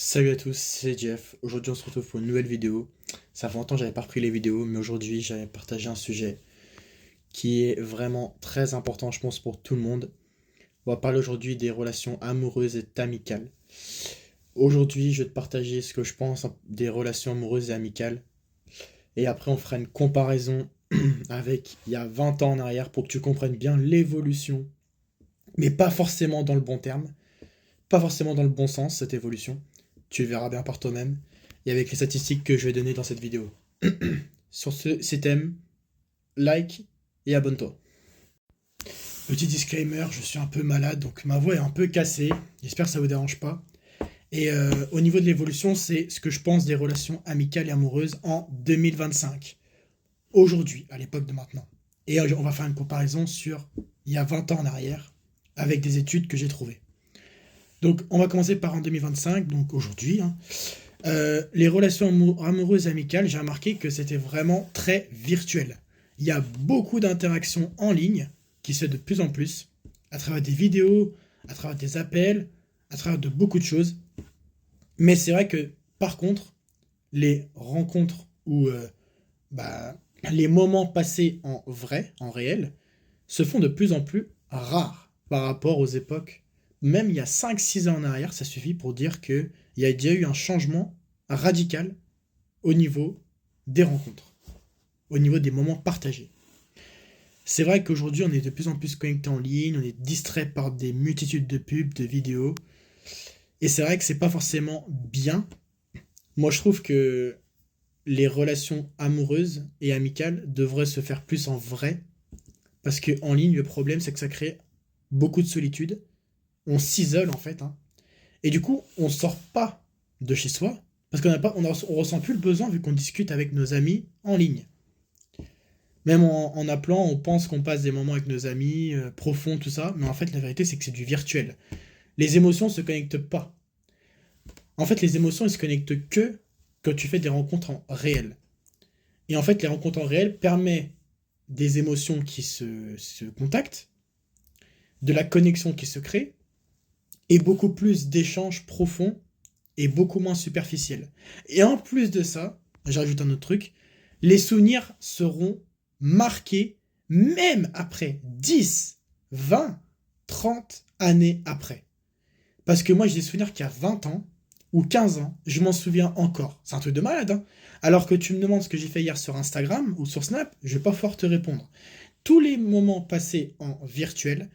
Salut à tous, c'est Jeff. Aujourd'hui, on se retrouve pour une nouvelle vidéo. Ça fait longtemps que j'avais pas repris les vidéos, mais aujourd'hui, j'avais partagé un sujet qui est vraiment très important, je pense, pour tout le monde. On va parler aujourd'hui des relations amoureuses et amicales. Aujourd'hui, je vais te partager ce que je pense des relations amoureuses et amicales. Et après, on fera une comparaison avec il y a 20 ans en arrière pour que tu comprennes bien l'évolution, mais pas forcément dans le bon terme, pas forcément dans le bon sens, cette évolution. Tu le verras bien par toi-même et avec les statistiques que je vais donner dans cette vidéo. Sur ce, si t'aimes, like et abonne-toi. Petit disclaimer, je suis un peu malade, donc ma voix est un peu cassée. J'espère que ça vous dérange pas. Et au niveau de l'évolution, c'est ce que je pense des relations amicales et amoureuses en 2025. Aujourd'hui, à l'époque de maintenant. Et on va faire une comparaison sur il y a 20 ans en arrière, avec des études que j'ai trouvées. Donc on va commencer par en 2025, donc aujourd'hui. Les relations amoureuses et amicales, j'ai remarqué que c'était vraiment très virtuel. Il y a beaucoup d'interactions en ligne qui se fait de plus en plus, à travers des vidéos, à travers des appels, à travers de beaucoup de choses. Mais c'est vrai que, par contre, les rencontres ou les moments passés en vrai, en réel, se font de plus en plus rares par rapport aux époques. Même il y a 5-6 ans en arrière, ça suffit pour dire qu'il y a déjà eu un changement radical au niveau des rencontres, au niveau des moments partagés. C'est vrai qu'aujourd'hui, on est de plus en plus connecté en ligne, on est distrait par des multitudes de pubs, de vidéos, et c'est vrai que c'est pas forcément bien. Moi, je trouve que les relations amoureuses et amicales devraient se faire plus en vrai, parce qu'en ligne, le problème, c'est que ça crée beaucoup de solitude, on s'isole en fait, hein. Et du coup, on sort pas de chez soi, parce on ressent plus le besoin vu qu'on discute avec nos amis en ligne. Même en appelant, on pense qu'on passe des moments avec nos amis, profonds, tout ça, mais en fait, la vérité, c'est que c'est du virtuel. Les émotions se connectent pas. En fait, les émotions, elles se connectent que quand tu fais des rencontres en réel. Et en fait, les rencontres en réel permettent des émotions qui se contactent, de la connexion qui se crée, et beaucoup plus d'échanges profonds et beaucoup moins superficiels. Et en plus de ça, j'ajoute un autre truc, les souvenirs seront marqués même après 10, 20, 30 années après. Parce que moi, j'ai des souvenirs qu'il y a 20 ans ou 15 ans, je m'en souviens encore. C'est un truc de malade, hein. Alors que tu me demandes ce que j'ai fait hier sur Instagram ou sur Snap, je vais pas pouvoir te répondre. Tous les moments passés en virtuel,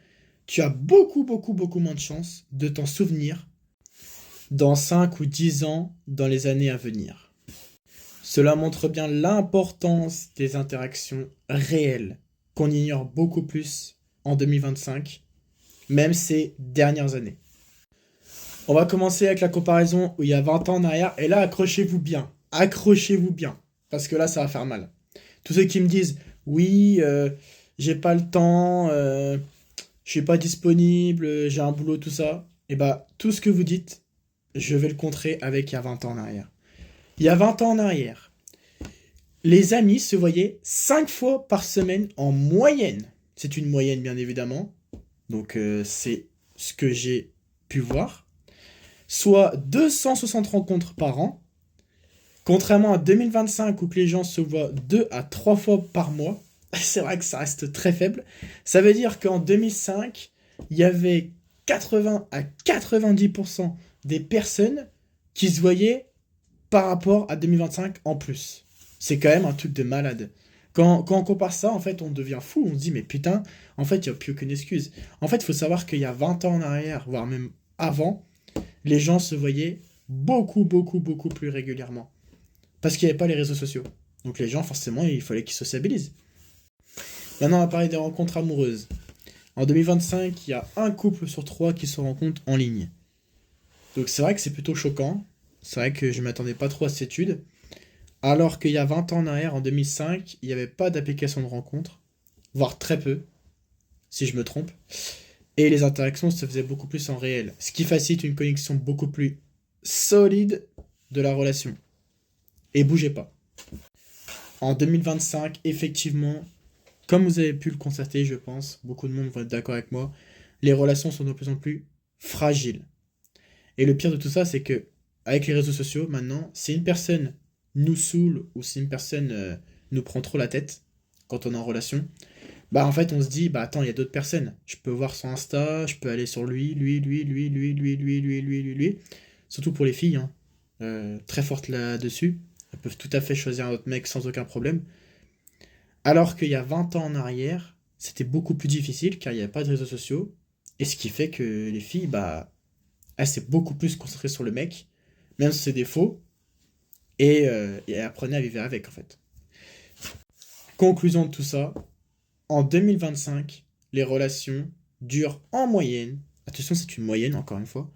tu as beaucoup, beaucoup, beaucoup moins de chances de t'en souvenir dans 5 ou 10 ans dans les années à venir. Cela montre bien l'importance des interactions réelles qu'on ignore beaucoup plus en 2025, même ces dernières années. On va commencer avec la comparaison où il y a 20 ans en arrière, et là accrochez-vous bien, parce que là ça va faire mal. Tous ceux qui me disent, oui, j'ai pas le temps, je suis pas disponible, j'ai un boulot, tout ça, et bah tout ce que vous dites, je vais le contrer avec il y a 20 ans en arrière. Il y a 20 ans en arrière, les amis se voyaient 5 fois par semaine en moyenne. C'est une moyenne bien évidemment, donc c'est ce que j'ai pu voir. Soit 260 rencontres par an, contrairement à 2025 où que les gens se voient 2 à 3 fois par mois. C'est vrai que ça reste très faible. Ça veut dire qu'en 2005, il y avait 80 à 90% des personnes qui se voyaient par rapport à 2025 en plus. C'est quand même un truc de malade. Quand on compare ça, en fait, on devient fou. On se dit, mais putain, en fait, il n'y a plus aucune excuse. En fait, il faut savoir qu'il y a 20 ans en arrière, voire même avant, les gens se voyaient beaucoup, beaucoup, beaucoup plus régulièrement. Parce qu'il n'y avait pas les réseaux sociaux. Donc les gens, forcément, il fallait qu'ils sociabilisent. Maintenant, on va parler des rencontres amoureuses. En 2025, il y a un couple sur 3 qui se rencontre en ligne. Donc c'est vrai que c'est plutôt choquant. C'est vrai que je ne m'attendais pas trop à cette étude. Alors qu'il y a 20 ans en arrière, en 2005, il n'y avait pas d'application de rencontre. Voire très peu, si je me trompe. Et les interactions se faisaient beaucoup plus en réel. Ce qui facilite une connexion beaucoup plus solide de la relation. Et bougez pas. En 2025, effectivement, comme vous avez pu le constater, je pense, beaucoup de monde vont être d'accord avec moi, les relations sont de plus en plus fragiles. Et le pire de tout ça, c'est que avec les réseaux sociaux, maintenant, si une personne nous saoule ou si une personne nous prend trop la tête quand on est en relation, bah en fait on se dit, bah attends, il y a d'autres personnes. Je peux voir son Insta, je peux aller sur lui. Surtout pour les filles, hein, très fortes là-dessus. Elles peuvent tout à fait choisir un autre mec sans aucun problème. Alors qu'il y a 20 ans en arrière, c'était beaucoup plus difficile car il n'y avait pas de réseaux sociaux. Et ce qui fait que les filles, bah, elles s'est beaucoup plus concentrées sur le mec, même sur ses défauts, et elles apprenaient à vivre avec en fait. Conclusion de tout ça, en 2025, les relations durent en moyenne, attention c'est une moyenne encore une fois,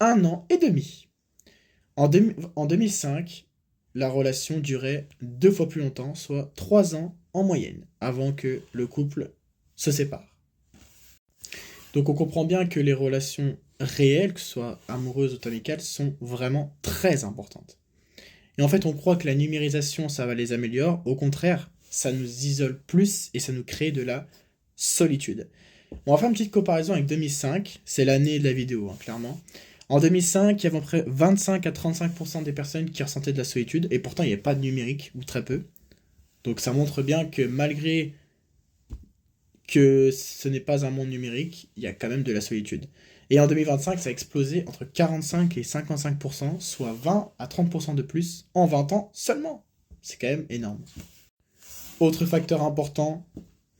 1 an et demi. En 2005, la relation durait 2 fois plus longtemps, soit 3 ans en moyenne, avant que le couple se sépare. Donc on comprend bien que les relations réelles, que ce soit amoureuses ou amicales, sont vraiment très importantes. Et en fait, on croit que la numérisation, ça va les améliorer. Au contraire, ça nous isole plus et ça nous crée de la solitude. On va faire une petite comparaison avec 2005. C'est l'année de la vidéo, hein, clairement. En 2005, il y avait à peu près 25 à 35% des personnes qui ressentaient de la solitude. Et pourtant, il n'y avait pas de numérique, ou très peu. Donc ça montre bien que malgré que ce n'est pas un monde numérique, il y a quand même de la solitude. Et en 2025, ça a explosé entre 45 et 55%, soit 20 à 30% de plus en 20 ans seulement. C'est quand même énorme. Autre facteur important,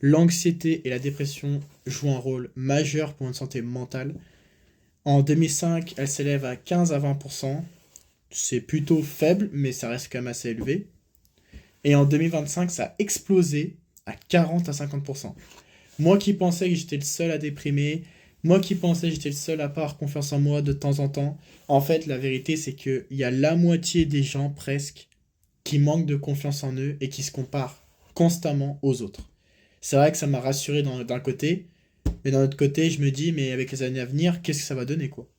l'anxiété et la dépression jouent un rôle majeur pour notre santé mentale. En 2005, elle s'élève à 15 à 20%. C'est plutôt faible, mais ça reste quand même assez élevé. Et en 2025, ça a explosé à 40 à 50%. Moi qui pensais que j'étais le seul à déprimer, moi qui pensais que j'étais le seul à pas avoir confiance en moi de temps en temps, en fait, la vérité, c'est qu'il y a la moitié des gens, presque, qui manquent de confiance en eux et qui se comparent constamment aux autres. C'est vrai que ça m'a rassuré d'un côté, mais d'un autre côté, je me dis, mais avec les années à venir, qu'est-ce que ça va donner, quoi?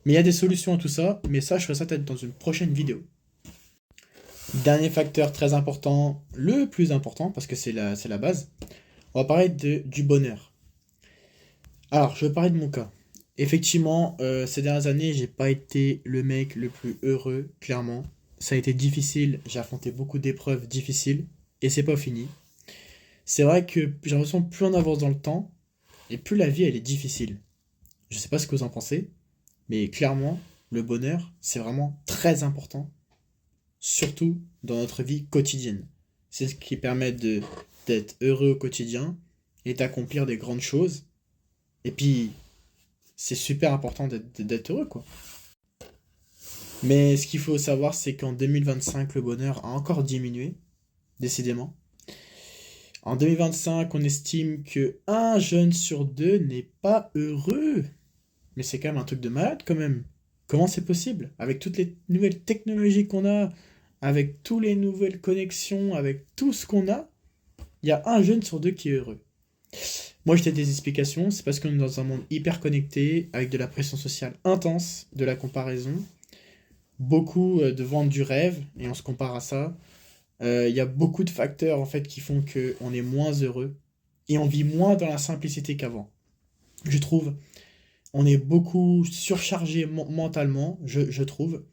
Mais il y a des solutions à tout ça, mais ça, je ferai ça peut-être dans une prochaine vidéo. Dernier facteur très important, le plus important, parce que c'est la base, on va parler du bonheur. Alors, je vais parler de mon cas. Effectivement, ces dernières années, j'ai pas été le mec le plus heureux, clairement. Ça a été difficile, j'ai affronté beaucoup d'épreuves difficiles, et c'est pas fini. C'est vrai que j'ai l'impression que plus on avance dans le temps, et plus la vie elle est difficile. Je sais pas ce que vous en pensez, mais clairement, le bonheur, c'est vraiment très important, surtout dans notre vie quotidienne. C'est ce qui permet d'être heureux au quotidien et d'accomplir des grandes choses. Et puis, c'est super important d'être heureux, quoi. Mais ce qu'il faut savoir, c'est qu'en 2025, le bonheur a encore diminué, décidément. En 2025, on estime que un jeune sur deux n'est pas heureux. Mais c'est quand même un truc de malade, quand même. Comment c'est possible? Avec toutes les nouvelles technologies qu'on a, avec toutes les nouvelles connexions, avec tout ce qu'on a, il y a un jeune sur deux qui est heureux. Moi, j'ai des explications. C'est parce qu'on est dans un monde hyper connecté, avec de la pression sociale intense, de la comparaison, beaucoup de vente du rêve, et on se compare à ça. Il y a beaucoup de facteurs en fait qui font qu'on est moins heureux et on vit moins dans la simplicité qu'avant. Je trouve, on est beaucoup surchargé mentalement, je trouve.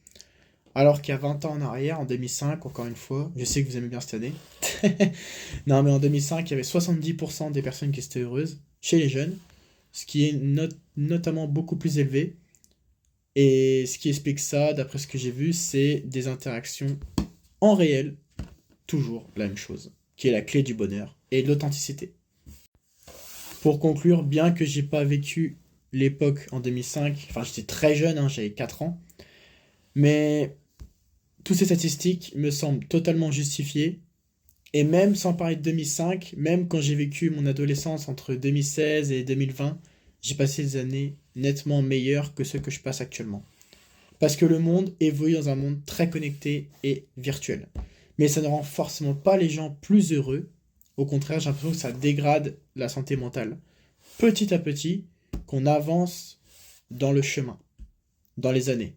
Alors qu'il y a 20 ans en arrière, en 2005, encore une fois, je sais que vous aimez bien cette année. Non, mais en 2005, il y avait 70% des personnes qui étaient heureuses chez les jeunes, ce qui est notamment beaucoup plus élevé. Et ce qui explique ça, d'après ce que j'ai vu, c'est des interactions en réel, toujours la même chose, qui est la clé du bonheur et de l'authenticité. Pour conclure, bien que j'ai pas vécu l'époque en 2005, enfin j'étais très jeune, hein, j'avais 4 ans, mais toutes ces statistiques me semblent totalement justifiées. Et même sans parler de 2005, même quand j'ai vécu mon adolescence entre 2016 et 2020, j'ai passé des années nettement meilleures que ceux que je passe actuellement. Parce que le monde évolue dans un monde très connecté et virtuel. Mais ça ne rend forcément pas les gens plus heureux. Au contraire, j'ai l'impression que ça dégrade la santé mentale. Petit à petit, qu'on avance dans le chemin, dans les années.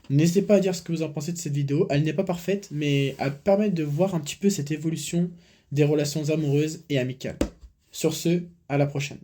N'hésitez pas à dire ce que vous en pensez de cette vidéo. Elle n'est pas parfaite, mais elle permet de voir un petit peu cette évolution des relations amoureuses et amicales. Sur ce, à la prochaine.